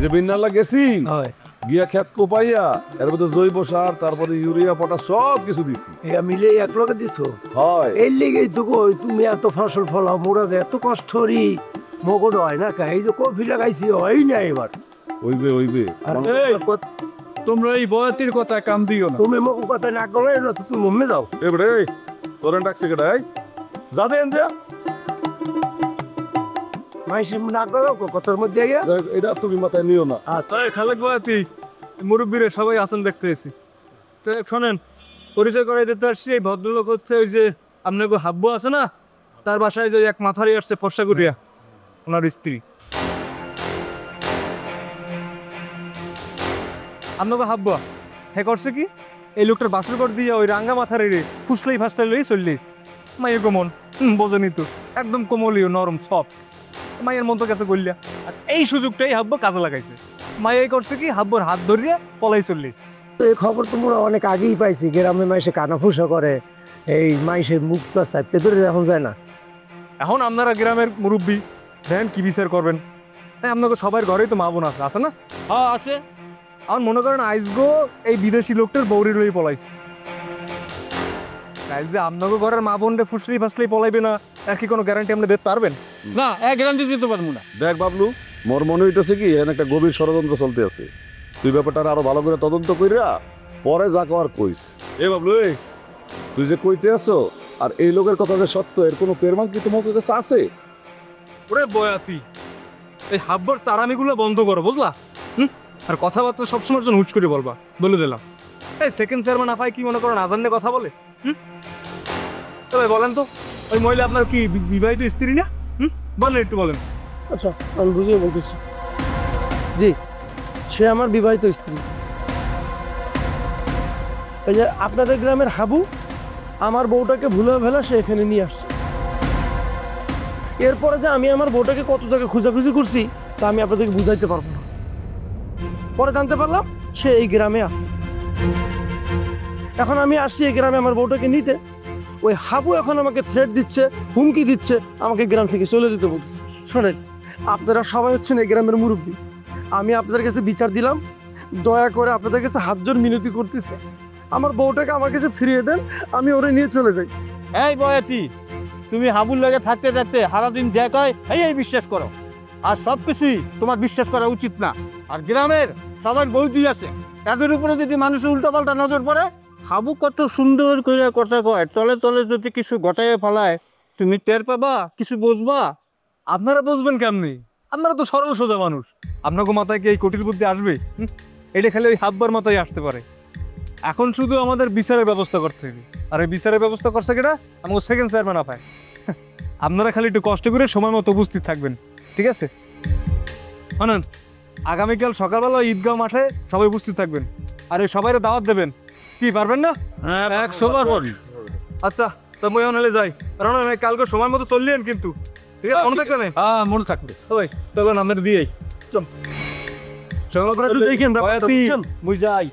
যে বিন্নালা গেছি গিয়া খেত কোপাইয়া এর মধ্যে জৈব সার তারপরে ইউরিয়া পটাশ সব কিছু দিছি মিলে এক লগে দিছো হয় এই লেগেই তো কই তুমি এত ফসল ফলাও মোরা যে এত কষ্ট রি মগড হয় না কা এই যে কফি লাগাইছি হয় না এবার হইবে তোমরা এই বয়াতির কথা কাম দিও না। তুমি মগ কথা না করলে না তো তুমি মম্মে যাও এবারে তোর ডাকছে কেটাই যা দেন যা মাইসি না করো কথার মধ্যে আইয়া এটা তুমি মাথায় নিও না তাই খালেক বয়াতি মুরব্বীরে সবাই আসেন দেখতে এসি। তো শোনেন, পরিচয় করাই দিতে আসছি, এই ভদ্রলোক হচ্ছে ওই যে আপনাকে হাব্বু আছে না, তার বাসায় যে এক মাথারি আসছে ফর্সা করিয়া, ওনার স্ত্রী। আপনাকে হাব্বা হ্যাঁ করছে কি, এই লোকটার বাসর ঘর দিয়ে ওই রাঙ্গা মাথারে রে ফুসলাই ফাসলাই লই চললিস। মাইয়ের কোমল বোঝেনি তো, একদম কোমলীয় নরম সব মায়ের মতো কাছে গলিয়া। আর এই সুযোগটাই হাব্বা কাজে লাগাইছে। মাই করছে কি, হাব্বর হাত ধরিয়া পলাই চললিস। এই খবর তোমরা অনেক আগেই পাইছি, গ্রামে মাইসে কানাফুসা করে, এই মাইসের মুখ তো চাপে ধরে এখন যায় না। এখন আপনারা গ্রামের মুরব্বী দেন কি বিচার করবেন? তাই আপনাকে সবার ঘরেই তো মা বোন আছে, আছে না? হ্যাঁ আছে। আমার মনে করেন আইসগো এই বিদেশি লোকটার বৌরি লই পলাইছে। তাই যে আপনাকে ঘরের মা বোনরে ফুসলি ফাসলি পলাইবে না, আর কি কোনো গ্যারান্টি আপনি দিতে পারবেন? না, এক গ্যারান্টি দিতে পারবো না। দেখ বাবলু, মোর মনে হইতেছে কি এখানে একটা গভীর ষড়যন্ত্র চলতে আছে। তুই ব্যাপারটা আরো ভালো করে তদন্ত কইরা পরে যা কর কইস। এ বাবলু, তুই যে কইতে আছো আর এই লোকের কথা যে সত্য, এর কোনো প্রমাণ কি তোমার কাছে আছে? ওরে বয়াতি, এই হাব্বর চারামিগুলো বন্ধ করো, বুঝলা? আর কথাবার্তা সবসময়ের জন্য হুট করে বলবা, বলে দিলাম। এই সেকেন্ড চেয়ারম্যান আপায় কি মনে করেন আজান নিয়ে কথা বলে? তবে বলেন তো, ওই মহিলা আপনার কি বিবাহিত স্ত্রী না? বলেন, একটু বলেন। আচ্ছা, আমি বুঝিয়ে বলতেছি। জি, সে আমার বিবাহিত স্ত্রী। এই যে আপনাদের গ্রামের হাবু আমার বউটাকে ভুলে ফেলা সে এখানে নিয়ে আসছে। এরপরে যে আমি আমার বউটাকে কত জায়গায় খোঁজাখুঁজি করছি তা আমি আপনাদেরকে বুঝাইতে পারবো না। পরে জানতে পারলাম সে এই গ্রামে আছে। এখন আমি আসছি এই গ্রামে আমার বউটাকে নিতে। ওই হাবু এখন আমাকে থ্রেট দিচ্ছে, হুমকি দিচ্ছে, আমাকে গ্রাম থেকে চলে যেতে বলছে। শোনেন, আপনারা সবাই হচ্ছেন এই গ্রামের মুরব্বী। আমি আপনাদের কাছে বিচার দিলাম, দয়া করে আপনাদের কাছে হাত জোড় মিনতি করতেছে, আমার বউটাকে আমার কাছে ফিরিয়ে দেন, আমি ওরে নিয়ে চলে যাই। এই বয়াতি, তুমি হাবুর লাগে থাকতে থাকতে সারাদিন যে কয় এই বিশ্বাস করো, আর সব কিছুই তোমার বিশ্বাস করা উচিত না। আর গ্রামের সবার বৌদি আছে, তাদের উপরে যদি মানুষের উল্টাপাল্টা নজর পড়ে, হাবু কত সুন্দর করে কথা কয়, তলে তলে যদি কিছু গটাইয়ে ফেলায়, তুমি টের পাবা, কিছু বুঝবা। আপনারা বুঝবেন কেমনি? আপনারা তো সরল সোজা মানুষ, আপনাকে মাথায় কি এই কঠিন বুদ্ধি আসবে? এটা খালি ওই হাব্বার মাথায় আসতে পারে। এখন শুধু আমাদের বিচারের ব্যবস্থা করতে হবে, আর এই বিচারের ব্যবস্থা করছে কিনা আমাকে সেকেন্ড চেয়ারম্যান আপায়। আপনারা খালি একটু কষ্ট করে সময় মতো উপস্থিত থাকবেন, ঠিক আছে? শোনেন, আগামীকাল সকালবেলা ঈদগাঁও মাঠে সবাই উপস্থিত থাকবেন, আর এই সবাই দাওয়াত দেবেন। কি পারবেন না? 100 বার। আচ্ছা, তো মই হলে যাই, কারণ কালকে সময় মতো চললেন কিন্তু, ঠিক আছে? মনে থাকবে না? হ্যাঁ, মনে থাকবে। সবাই চলেন, আপনার দিয়েই চল। দেখেন মুই যাই।